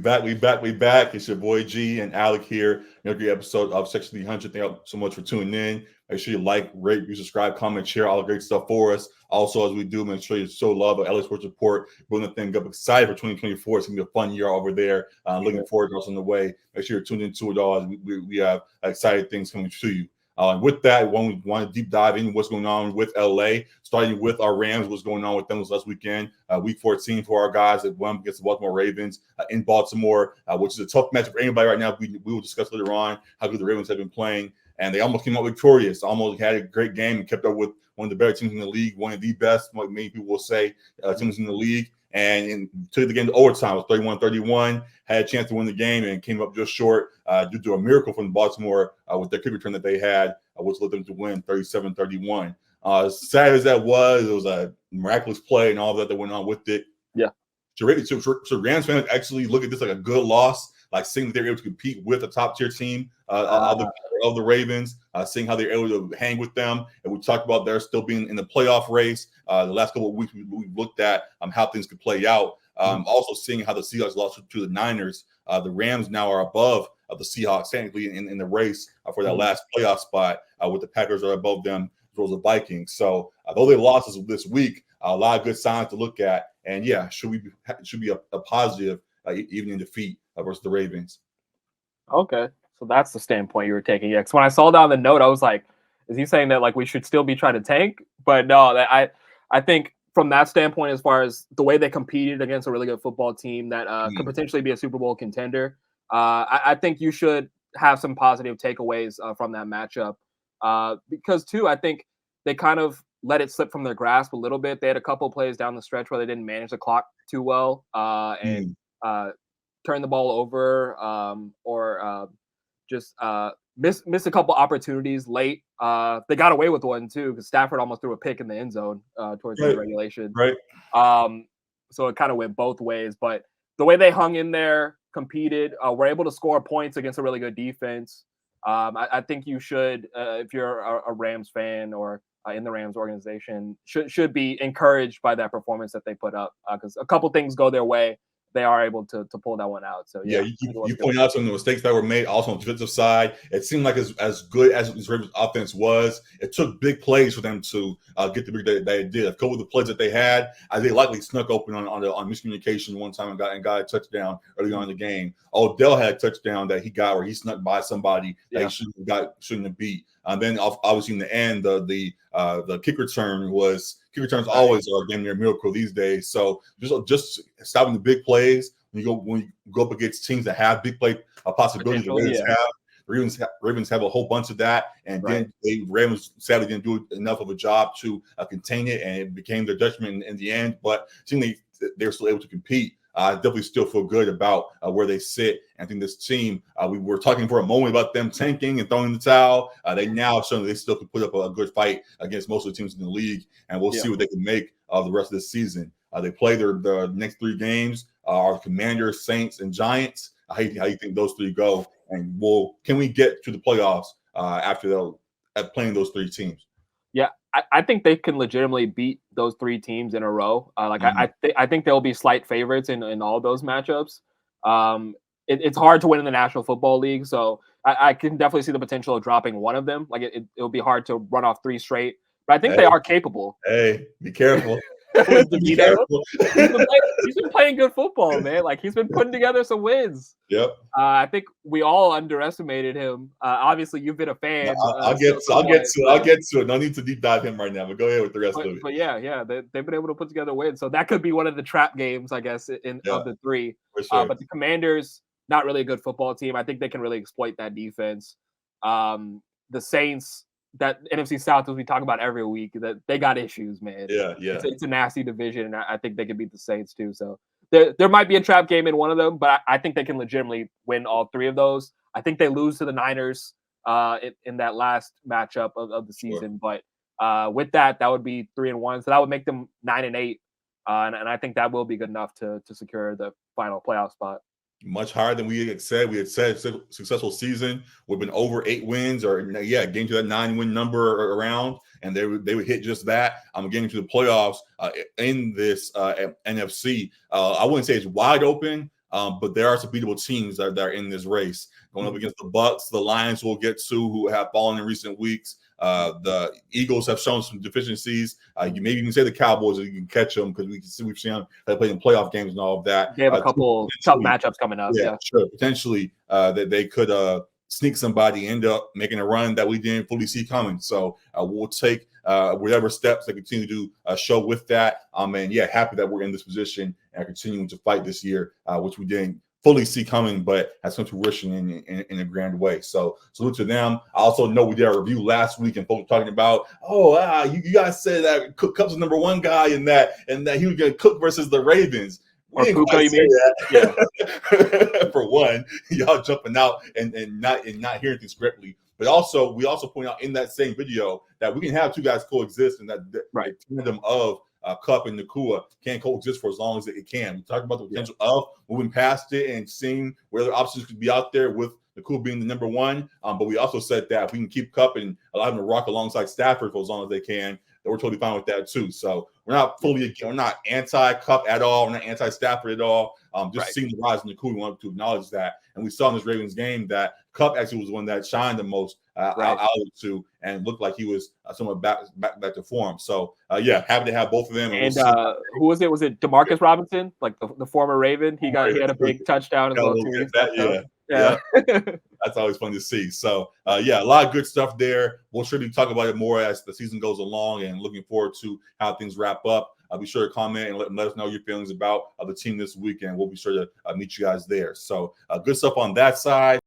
back. We back. It's your boy G and Alec here. Another episode of Section 300. Thank you so much for tuning in. Make sure you like, rate, you subscribe, comment, share all the great stuff for us. Also, as we do, make sure you show love of LA Sports Report. Building the thing up. Excited for 2024. It's going to be a fun year over there. Looking forward to us on the way. Make sure you're tuned into it all. As we have exciting things coming to you. And with that, we want to deep dive into what's going on with LA, starting with our Rams, what's going on with them this last weekend. Week 14 for our guys that won against the Baltimore Ravens in Baltimore, which is a tough match for anybody right now. We will discuss later on how good the Ravens have been playing. And they almost came out victorious, almost had a great game and kept up with one of the better teams in the league, one of the best, what many people will say, teams in the league. And took the game to overtime. It was 31-31, had a chance to win the game and came up just short due to a miracle from Baltimore with their kick return that they had, which led them to win 37-31. As sad as that was, it was a miraculous play and all that went on with it. Yeah. So Rams fans actually look at this like a good loss, like seeing that they were able to compete with a top-tier team of the Ravens, seeing how they're able to hang with them. And we talked about they're still being in the playoff race. The last couple of weeks, we looked at how things could play out. Also seeing how the Seahawks lost to the Niners. The Rams now are above the Seahawks technically in the race for that last playoff spot, with the Packers are above them as well as the Vikings. So though they lost this week, a lot of good signs to look at. And yeah, should be a positive even in defeat versus the Ravens. Okay, so that's the standpoint you were taking. Yeah, because when I saw down the note, I was like, is he saying that like we should still be trying to tank? But no, I think from that standpoint, as far as the way they competed against a really good football team that could potentially be a Super Bowl contender, I think you should have some positive takeaways from that matchup. Because too, I think they kind of let it slip from their grasp a little bit. They had a couple plays down the stretch where they didn't manage the clock too well and turn the ball over or just miss a couple opportunities late. They got away with one too because Stafford almost threw a pick in the end zone towards the regulation. Right. So it kind of went both ways. But the way they hung in there, competed, were able to score points against a really good defense. I think you should, if you're a Rams fan or in the Rams organization, should be encouraged by that performance that they put up because a couple things go their way. They are able to pull that one out. So yeah, you point out some of the mistakes that were made also on the defensive side. It seemed like as good as this Ravens offense was, it took big plays for them to get the big that they did. A couple of the plays that they had, they likely snuck open on miscommunication one time and got a touchdown early on in the game. Odell had a touchdown that he got where he snuck by somebody that he shouldn't have beat. Then obviously in the end, the kick return returns always are damn near a miracle these days. So just stopping the big plays when you go up against teams that have big play possibilities. The Ravens have a whole bunch of that, and then the Ravens sadly didn't do enough of a job to contain it, and it became their detriment in the end. But seemingly they're still able to compete. I definitely still feel good about where they sit. And I think this team, we were talking for a moment about them tanking and throwing the towel. They now show they still can put up a good fight against most of the teams in the league, and we'll see what they can make of the rest of this season. They play their next three games, are Commanders, Saints, and Giants. How you think those three go? And can we get to the playoffs after playing those three teams? Yeah, I think they can legitimately beat those three teams in a row. I think they'll be slight favorites in all those matchups. It's hard to win in the National Football League, so I can definitely see the potential of dropping one of them. Like it'll be hard to run off three straight, but I think they are capable. Hey, be careful. Be careful. He's been playing good football, man. Like he's been putting together some wins. Yep. I think we all underestimated him. Obviously, you've been a fan. I'll get to it. No need to deep dive him right now, but go ahead with the rest of it. But yeah, they've been able to put together wins. So that could be one of the trap games, I guess, of the three. For sure. But the Commanders, not really a good football team. I think they can really exploit that defense. The Saints, that NFC South, as we talk about every week, that they got issues, man. Yeah. It's a nasty division, and I think they can beat the Saints too. So there might be a trap game in one of them, but I think they can legitimately win all three of those. I think they lose to the Niners in that last matchup of the season, but with that would be 3-1, so that would make them 9-8, and I think that will be good enough to secure the final playoff spot. Much higher than we had said. We had said successful season would have been over 8 wins, or getting to that 9-win number around, and they would hit just that. I'm getting to the playoffs in this NFC. I wouldn't say it's wide open, But there are some beatable teams that are in this race. Going up against the Bucks, the Lions we'll get to, who have fallen in recent weeks. The Eagles have shown some deficiencies. You maybe even say the Cowboys, you can catch them because we've seen them play in playoff games and all of that. They have a couple tough matchups coming up. Yeah, sure. Potentially that they could sneak somebody, end up making a run that we didn't fully see coming. So we'll take whatever steps they continue to show with that. And yeah, happy that we're in this position and continuing to fight this year, which we didn't fully see coming, but has come to fruition in a grand way. So salute to them. I also know we did a review last week and folks were talking about, you guys said that Cook was the number one guy and that he was going to Cook versus the Ravens. Or Puka, you mean? Yeah. For one, y'all jumping out and not hearing things correctly. But also, we also point out in that same video that we can have two guys coexist, and that the tandem of Cup and Nakua can coexist for as long as it can. We talked about the potential of moving past it and seeing where the options could be out there with Nakua being the number one. But we also said that if we can keep Cup and allow him to rock alongside Stafford for as long as they can, that we're totally fine with that too. So we're not anti-Cup at all. We're not anti-Stafford at all. Seeing the rise in Nakua, we wanted to acknowledge that. And we saw in this Ravens game that Cup actually was the one that shined the most out of the two and looked like he was somewhat back to form. So, happy to have both of them. And who was it? Was it Demarcus Robinson, like the former Raven? He had a big touchdown as well. Yeah. That's always fun to see. So, a lot of good stuff there. We'll surely talk about it more as the season goes along and looking forward to how things wrap up. Be sure to comment and let us know your feelings about the team this weekend. We'll be sure to meet you guys there. So, good stuff on that side.